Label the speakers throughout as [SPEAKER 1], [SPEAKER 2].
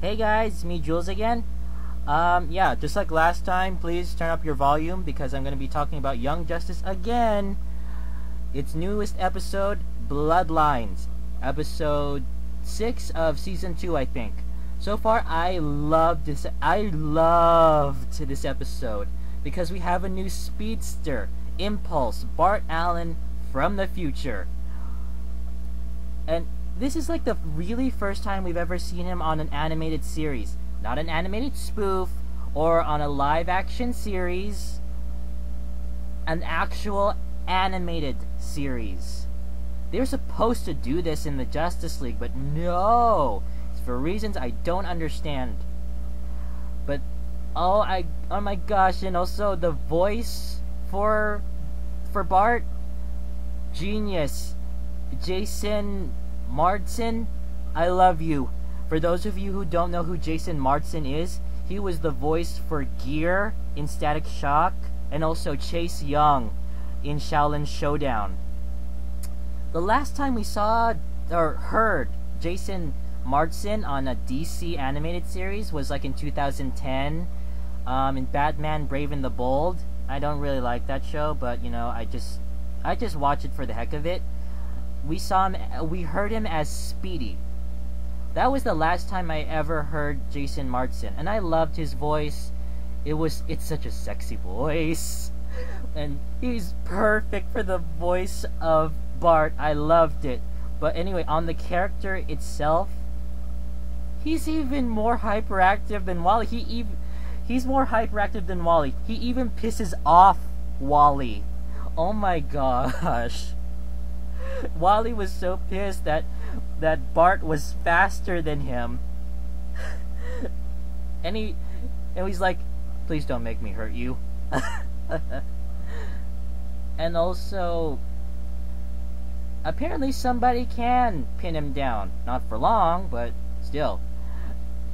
[SPEAKER 1] Hey guys, it's me Julz again. Yeah, just like last time, please turn up your volume because I'm going to be talking about Young Justice again. Its newest episode, Bloodlines. Episode 6 of Season 2, I think. So far, I loved this episode because we have a new speedster, Impulse, Bart Allen from the future. And this is like the really first time we've ever seen him on an animated series. Not an animated spoof or on a live action series. An actual animated series. They're supposed to do this in the Justice League, but no! It's for reasons I don't understand. But oh my gosh, and also the voice for Bart, genius. Jason Marsden, I love you. For those of you who don't know who Jason Marsden is, he was the voice for Gear in Static Shock and also Chase Young in Shaolin Showdown. The last time we saw or heard Jason Marsden on a DC animated series was like in 2010 in Batman Brave and the Bold. I don't really like that show, but you know, I just watch it for the heck of it. We heard him as Speedy. That was the last time I ever heard Jason Marsden, and I loved his voice. It's such a sexy voice, and he's perfect for the voice of Bart. I loved it. But anyway, on the character itself, he's even more hyperactive than Wally. He's more hyperactive than Wally. He even pisses off Wally. Oh my gosh. Wally was so pissed that Bart was faster than him. and he's like, please don't make me hurt you. And also, apparently somebody can pin him down. Not for long, but still.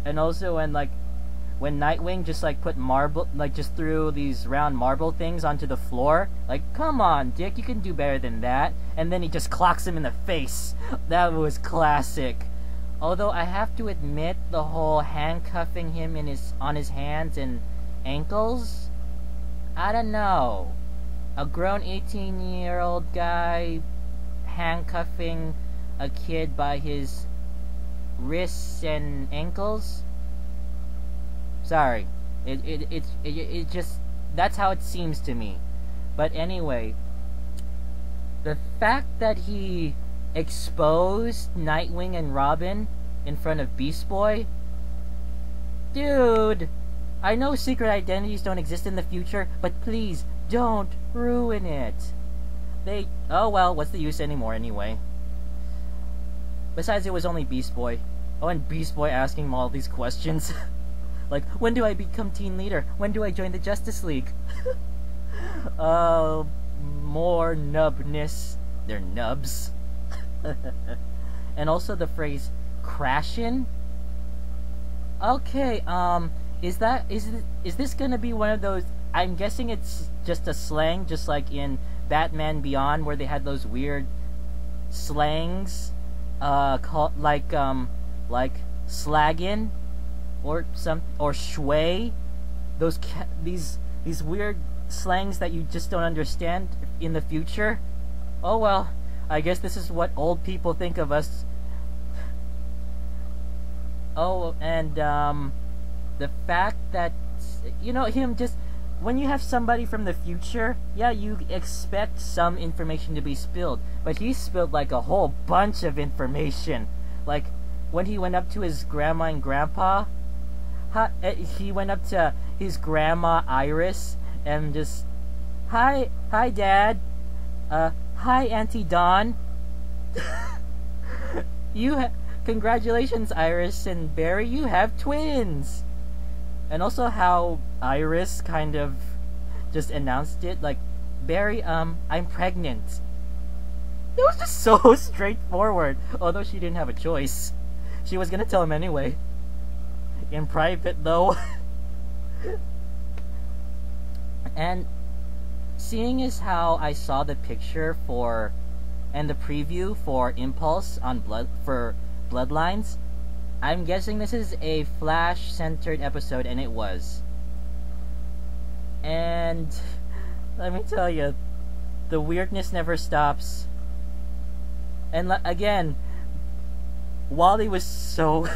[SPEAKER 1] And also when Nightwing just put marble, just threw these round marble things onto the floor. Like, come on, Dick, you can do better than that. And then he just clocks him in the face. That was classic. Although I have to admit, the whole handcuffing him on his hands and ankles, I don't know. A grown 18-year-old guy handcuffing a kid by his wrists and ankles. Sorry, it just, that's how it seems to me. But anyway, the fact that he exposed Nightwing and Robin in front of Beast Boy, dude, I know secret identities don't exist in the future, but please don't ruin it. Oh well, what's the use anymore anyway? Besides, it was only Beast Boy. Oh, and Beast Boy asking him all these questions. Like, when do I become team leader? When do I join the Justice League? More nubness. They're nubs. And also the phrase, crashin'? Okay, is this gonna be one of those, I'm guessing it's just a slang, just like in Batman Beyond, where they had those weird slangs, called, like slaggin'? Or shui, these weird slangs that you just don't understand in the future. Oh well, I guess this is what old people think of us. Oh, and the fact that, you know, him just, when you have somebody from the future, yeah, you expect some information to be spilled, but he spilled like a whole bunch of information. Like when he went up to his grandma and grandpa. He went up to his grandma Iris and just, hi Dad, hi Auntie Dawn. Congratulations Iris and Barry, you have twins. And also how Iris kind of just announced it, like, Barry, I'm pregnant. It was just so straightforward, although she didn't have a choice. She was gonna tell him anyway. In private though. And seeing as how I saw the picture and the preview for Impulse on Bloodlines, I'm guessing this is a Flash-centered episode, and it was. And let me tell you, the weirdness never stops. And again, Wally was so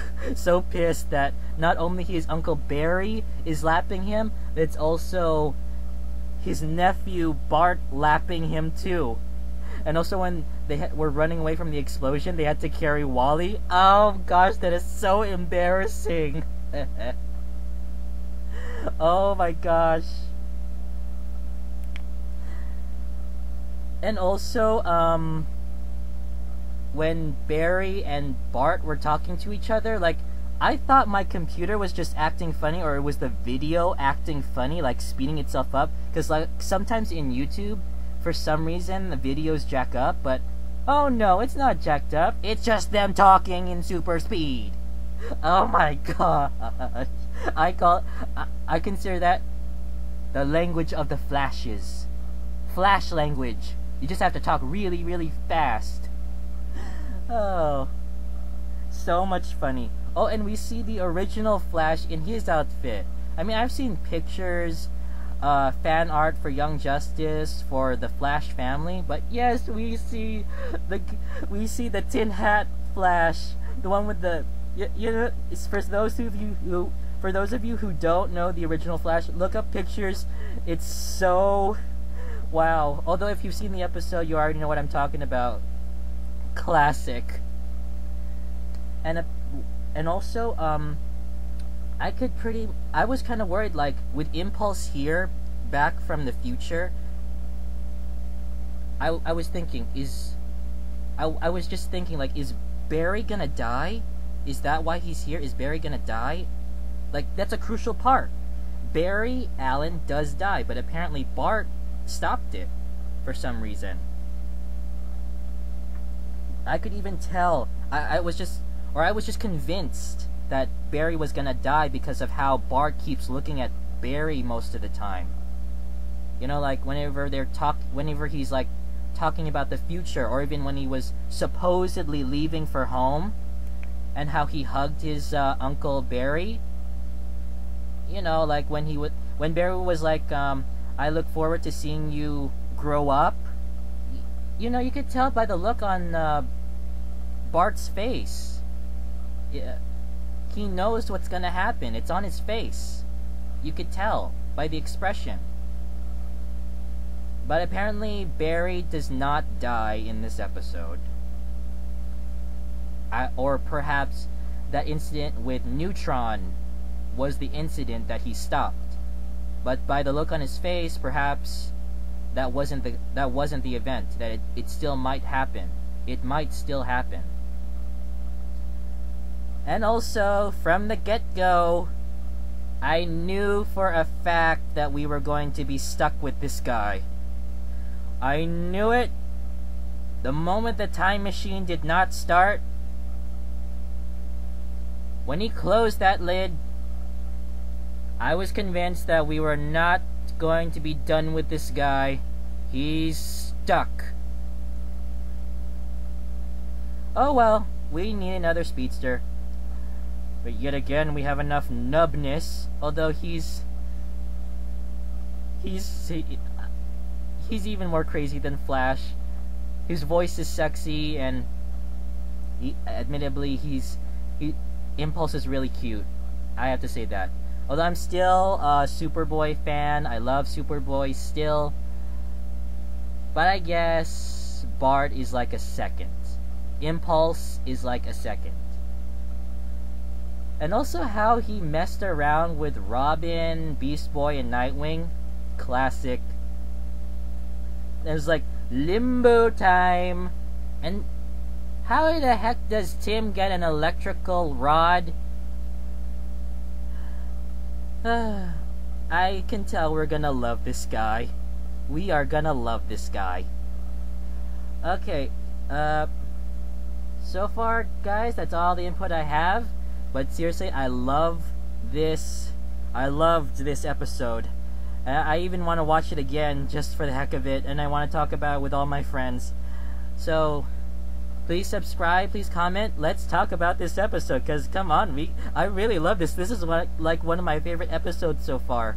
[SPEAKER 1] pissed that not only his Uncle Barry is lapping him, but it's also his nephew Bart lapping him too. And also when they were running away from the explosion, they had to carry Wally. Oh gosh, that is so embarrassing. Oh my gosh. And also, when Barry and Bart were talking to each other, like, I thought my computer was just acting funny, or it was the video acting funny, like speeding itself up. Because, like, sometimes in YouTube, for some reason, the videos jack up, but oh no, it's not jacked up. It's just them talking in super speed. Oh my gosh. I consider that the language of the Flashes. Flash language. You just have to talk really, really fast. Oh, so much funny. Oh, and we see the original Flash in his outfit. I mean, I've seen pictures, fan art for Young Justice, for the Flash family, but yes, we see the tin hat Flash, the one with the, you know, it's for those of you who don't know the original Flash, look up pictures. It's so wow. Although if you've seen the episode, you already know what I'm talking about. Classic. And also, I was kind of worried, like, with Impulse here, back from the future, I was thinking, I was just thinking, like, is Barry gonna die? Is that why he's here? Is Barry gonna die? Like, that's a crucial part. Barry Allen does die, but apparently Bart stopped it for some reason. I could even tell. I was just convinced that Barry was gonna die because of how Bart keeps looking at Barry most of the time. You know, like whenever he's like talking about the future, or even when he was supposedly leaving for home, and how he hugged his Uncle Barry. You know, like when Barry was like, I look forward to seeing you grow up. You know, you could tell by the look on Bart's face. Yeah, he knows what's gonna happen. It's on his face. You could tell by the expression. But apparently Barry does not die in this episode. Or perhaps that incident with Neutron was the incident that he stopped. But by the look on his face, perhaps that wasn't the event. That it still might happen. It might still happen. And also, from the get-go, I knew for a fact that we were going to be stuck with this guy. I knew it. The moment the time machine did not start, when he closed that lid, I was convinced that we were not going to be done with this guy. He's stuck. Oh well, we need another speedster. But yet again, we have enough nubness. Although he's even more crazy than Flash. His voice is sexy, and admittedly, Impulse is really cute. I have to say that. Although I'm still a Superboy fan, I love Superboy still. But I guess Bart is like a second. Impulse is like a second. And also how he messed around with Robin, Beast Boy, and Nightwing. Classic. It was like limbo time. And how the heck does Tim get an electrical rod? I can tell we're gonna love this guy. We are gonna love this guy. Okay, so far, guys, that's all the input I have. But seriously, I loved this episode. I even want to watch it again just for the heck of it, and I want to talk about it with all my friends. So, Please subscribe, please comment. Let's talk about this episode, because come on, I really love this. This is like one of my favorite episodes so far.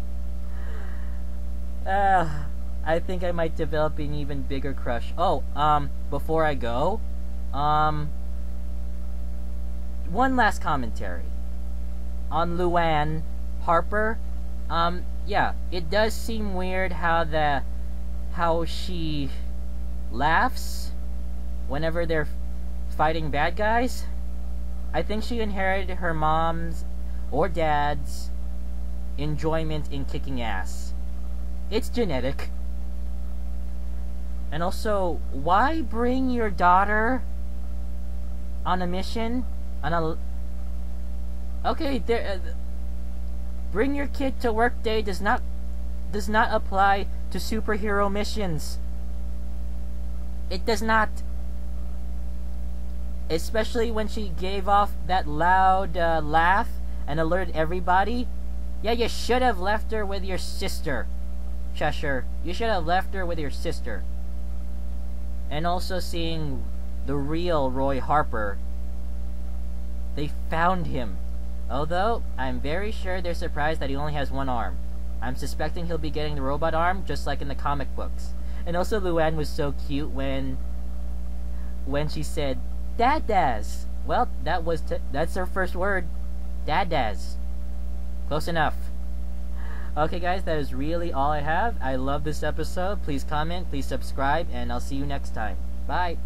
[SPEAKER 1] I think I might develop an even bigger crush. Oh, before I go, one last commentary on Luann Harper. Yeah, it does seem weird how she laughs whenever they're fighting bad guys. I think she inherited her mom's or dad's enjoyment in kicking ass. It's genetic. And also, why bring your daughter on a mission? Okay, bring your kid to work day does not apply to superhero missions. It does not. Especially when she gave off that loud laugh and alerted everybody. Yeah, you should have left her with your sister, Cheshire. You should have left her with your sister. And also seeing the real Roy Harper. They found him. Although, I'm very sure they're surprised that he only has one arm. I'm suspecting he'll be getting the robot arm, just like in the comic books. And also, Luann was so cute when she said, "Dad-daz." Well, that's her first word. Dad-daz. Close enough. Okay, guys, that is really all I have. I love this episode. Please comment, please subscribe, and I'll see you next time. Bye.